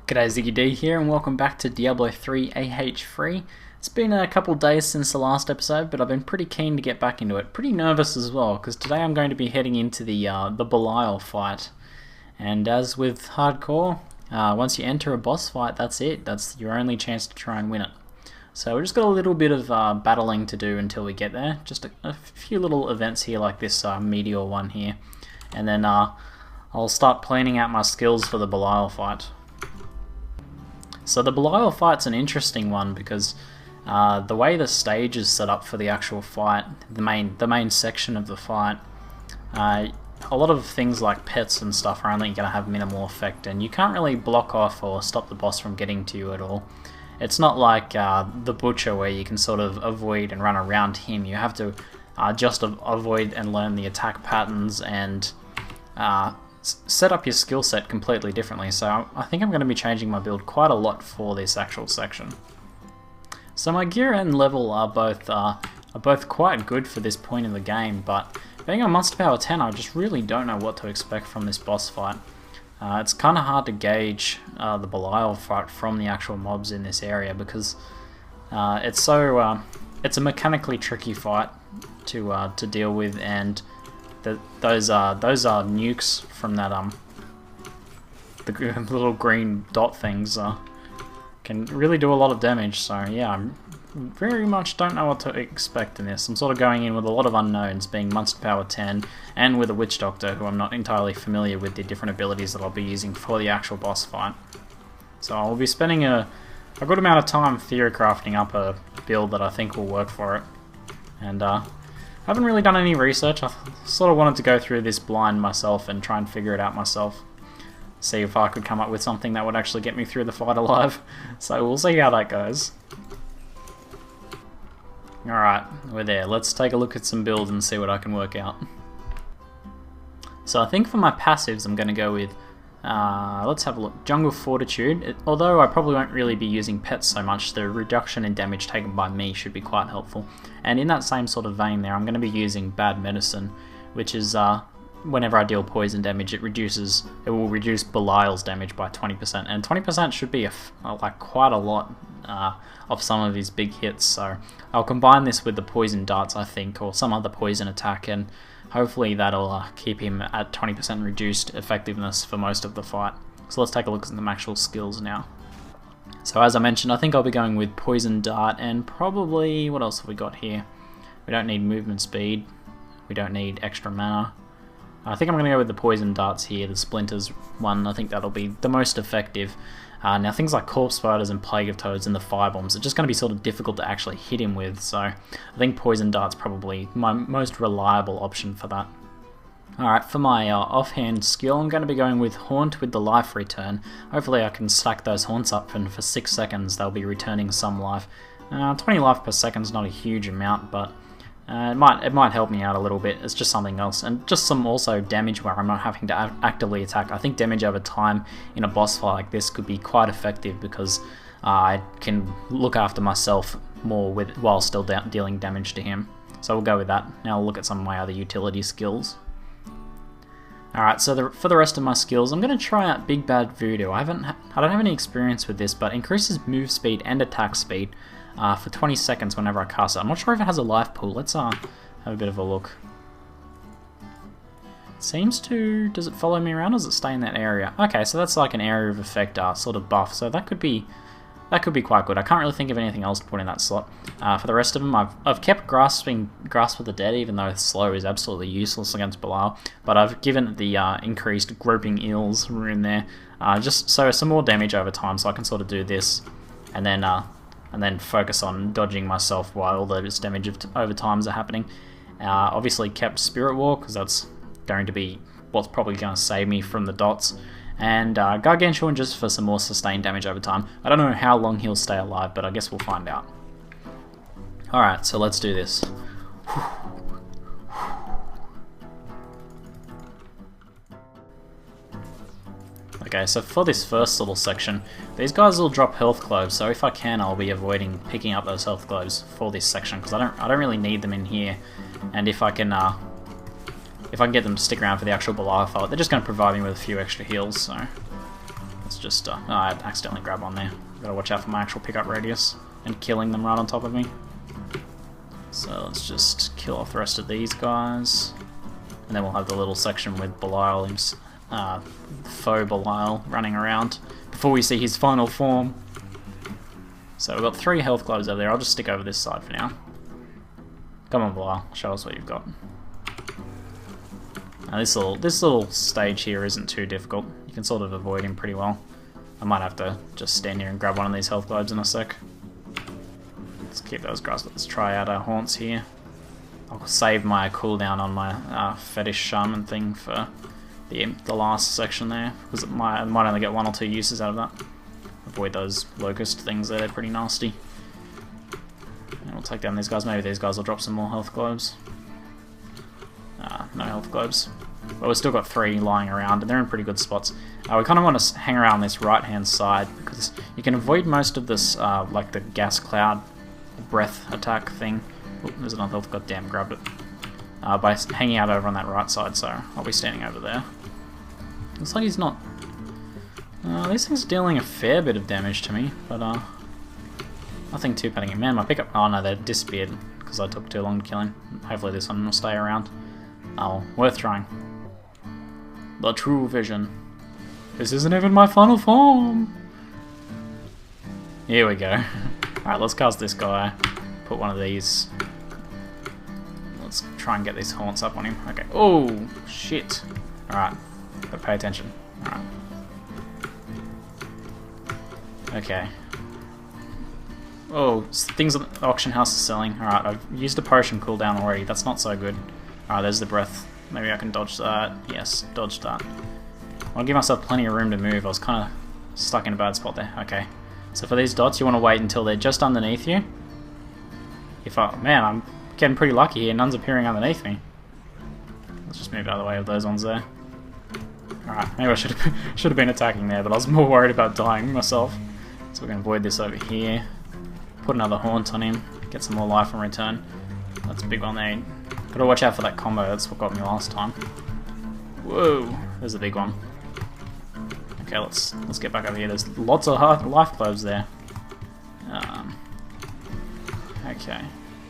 G'day, ZiggyD here, and welcome back to Diablo 3 AH3. It's been a couple days since the last episode, but I've been pretty keen to get back into it. Pretty nervous as well, because today I'm going to be heading into the Belial fight. And as with hardcore, once you enter a boss fight, that's it. That's your only chance to try and win it. So we've just got a little bit of battling to do until we get there. Just a few little events here, like this meteor one here. And then I'll start planning out my skills for the Belial fight. So the Belial fight's an interesting one because the way the stage is set up for the actual fight, the main section of the fight, a lot of things like pets and stuff are only going to have minimal effect, and you can't really block off or stop the boss from getting to you at all. It's not like the Butcher where you can sort of avoid and run around him. You have to just avoid and learn the attack patterns and set up your skill set completely differently, so I think I'm going to be changing my build quite a lot for this actual section. So my gear and level are both quite good for this point in the game, but being on monster power 10, I just really don't know what to expect from this boss fight. It's kind of hard to gauge the Belial fight from the actual mobs in this area because it's a mechanically tricky fight to deal with, and those are nukes from that the little green dot things can really do a lot of damage. So yeah, I very much don't know what to expect in this. I'm sort of going in with a lot of unknowns, being monster power 10 and with a witch doctor who I'm not entirely familiar with the different abilities that I'll be using for the actual boss fight. So I'll be spending a good amount of time theory crafting up a build that I think will work for it. And I haven't really done any research. I sort of wanted to go through this blind myself and try and figure it out myself. See if I could come up with something that would actually get me through the fight alive. So we'll see how that goes. Alright, we're there. Let's take a look at some builds and see what I can work out. So I think for my passives I'm going to go with, let's have a look, Jungle Fortitude. Although I probably won't really be using pets so much, the reduction in damage taken by me should be quite helpful. And in that same sort of vein there, I'm going to be using Bad Medicine, which is whenever I deal poison damage, it will reduce Belial's damage by 20%, and 20% should be like quite a lot of some of his big hits. So I'll combine this with the poison darts, I think, or some other poison attack, and hopefully that'll keep him at 20% reduced effectiveness for most of the fight. So let's take a look at some actual skills now. So as I mentioned, I think I'll be going with Poison Dart, and probably, what else have we got here? We don't need movement speed, we don't need extra mana. I think I'm going to go with the Poison Darts here, the Splinters one. I think that'll be the most effective. Now things like Corpse Spiders and Plague of Toads and the Firebombs are just going to be sort of difficult to actually hit him with, so I think Poison Dart's probably my most reliable option for that. Alright, for my offhand skill, I'm going to be going with Haunt with the life return. Hopefully I can stack those haunts up, and for 6 seconds they'll be returning some life. 20 life per second is not a huge amount, but it might help me out a little bit. It's just something else, and just some also damage where I'm not having to actively attack. I think damage over time in a boss fight like this could be quite effective because I can look after myself more while still dealing damage to him. So we'll go with that. Now I'll look at some of my other utility skills. Alright, so for the rest of my skills, I'm going to try out Big Bad Voodoo. I don't have any experience with this, but increases move speed and attack speed for 20 seconds whenever I cast it. I'm not sure if it has a life pool. Let's have a bit of a look. It seems to... does it follow me around or does it stay in that area? Okay, so that's like an area of effect sort of buff, so that could be quite good. I can't really think of anything else to put in that slot. For the rest of them, I've kept Grasp of the Dead, even though Slow is absolutely useless against Belial, but I've given it the increased Groping Eels in there, just so some more damage over time, so I can sort of do this, and then focus on dodging myself while all those damage over times are happening. Obviously kept Spirit War, because that's going to be what's probably going to save me from the dots. And Gargantuan just for some more sustained damage over time. I don't know how long he'll stay alive, but I guess we'll find out. Alright, so let's do this. Okay, so for this first little section, these guys will drop health globes, so if I can, I'll be avoiding picking up those health globes for this section, because I don't really need them in here. And if I can get them to stick around for the actual Belial fight, they're just going to provide me with a few extra heals, so Let's just, oh, I accidentally grabbed one there. Gotta watch out for my actual pickup radius and killing them right on top of me. So let's just kill off the rest of these guys. And then we'll have the little section with Belial, faux Belial, running around before we see his final form. So we've got 3 health globes over there. I'll just stick over this side for now. Come on, Belial, show us what you've got. Now this little stage here isn't too difficult. You can sort of avoid him pretty well. I might have to just stand here and grab one of these health globes in a sec. Let's keep those guys. Let's try out our haunts here. I'll save my cooldown on my fetish shaman thing for the last section there, because I might only get 1 or 2 uses out of that. Avoid those locust things there, they're pretty nasty. And we'll take down these guys. Maybe these guys will drop some more health globes. No health globes. But we've still got 3 lying around, and they're in pretty good spots. We kind of want to hang around this right-hand side, because you can avoid most of this, like the gas cloud breath attack thing. Oop, there's another health, goddamn, grabbed it. By hanging out over on that right side, so I'll be standing over there. Looks like he's not... these things are dealing a fair bit of damage to me, but nothing too panicking. Man, my pickup... Oh no, they disappeared, because I took too long to kill him. Hopefully this one will stay around. Oh, worth trying. The true vision. This isn't even my final form! Here we go. Alright, let's cast this guy. Put one of these... Let's try and get these haunts up on him. Okay. Oh, shit. Alright. Gotta pay attention. Alright. Okay. Oh, things at the auction house are selling. Alright, I've used a potion cooldown already. That's not so good. Alright, there's the breath. Maybe I can dodge that. Yes, dodge that. I'll give myself plenty of room to move. I was kind of stuck in a bad spot there. Okay. So for these dots, you want to wait until they're just underneath you. Man, I'm getting pretty lucky here. None's appearing underneath me. Let's just move out of the way of those ones there. Alright, maybe I should have been attacking there, but I was more worried about dying myself. So we're going to avoid this over here. Put another haunt on him. Get some more life in return. That's a big one there. Gotta watch out for that combo. That's what got me last time. Whoa, there's a big one. Okay, let's get back over here. There's lots of life globes there. Okay,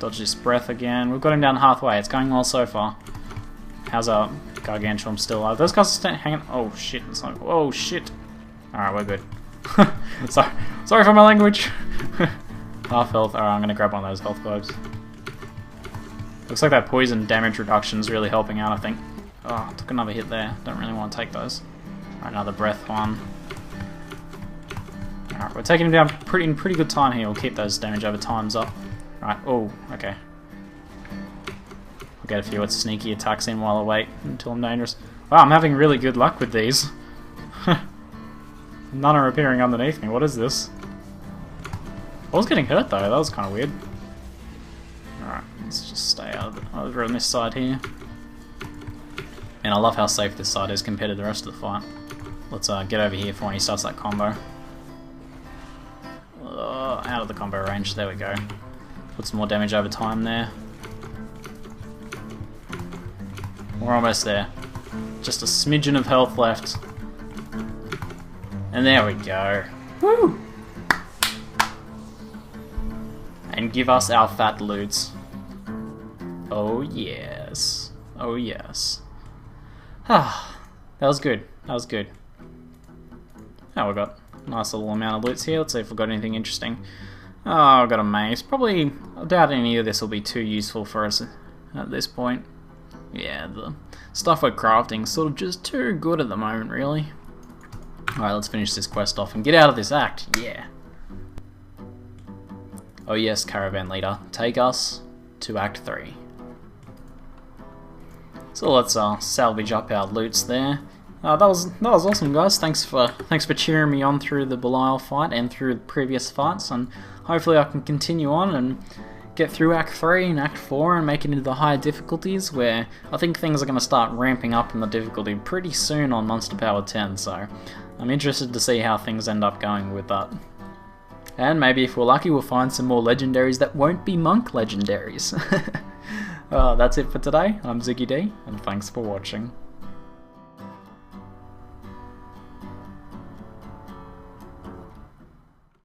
dodge this breath again. We've got him down halfway. It's going well so far. How's our gargantuan still alive? Those guys are hanging. Oh shit! It's like, oh shit! All right, we're good. Sorry for my language. Half health. All right, I'm gonna grab one of those health globes. Looks like that poison damage reduction is really helping out. I think. Oh, took another hit there. Don't really want to take those. Alright, another breath one. Alright, we're taking him down in pretty good time here. We'll keep those damage over times up. Alright, oh, okay. I'll get a few with sneaky attacks in while I wait until I'm dangerous. Wow, I'm having really good luck with these. None are appearing underneath me. What is this? I was getting hurt though. That was kind of weird. Alright, let's just stay over on this side here. And I love how safe this side is compared to the rest of the fight. Let's get over here for when he starts that combo. Out of the combo range, there we go. Put some more damage over time there. We're almost there. Just a smidgen of health left. And there we go. Woo! And give us our fat loots. Oh yes. Oh yes. Ah, that was good. That was good. Oh, we've got a nice little amount of loots here. Let's see if we've got anything interesting. Oh, I've got a mace. Probably, I doubt any of this will be too useful for us at this point. Yeah, the stuff we're crafting is sort of just too good at the moment, really. Alright, let's finish this quest off and get out of this act. Yeah. Oh yes, caravan leader. Take us to Act 3. So let's salvage up our loots there. That was awesome, guys. Thanks for cheering me on through the Belial fight and through the previous fights, and hopefully I can continue on and get through Act 3 and Act 4 and make it into the higher difficulties, where I think things are going to start ramping up in the difficulty pretty soon on Monster Power 10. So I'm interested to see how things end up going with that. And maybe if we're lucky, we'll find some more legendaries that won't be monk legendaries. That's it for today. I'm ZiggyD, and thanks for watching.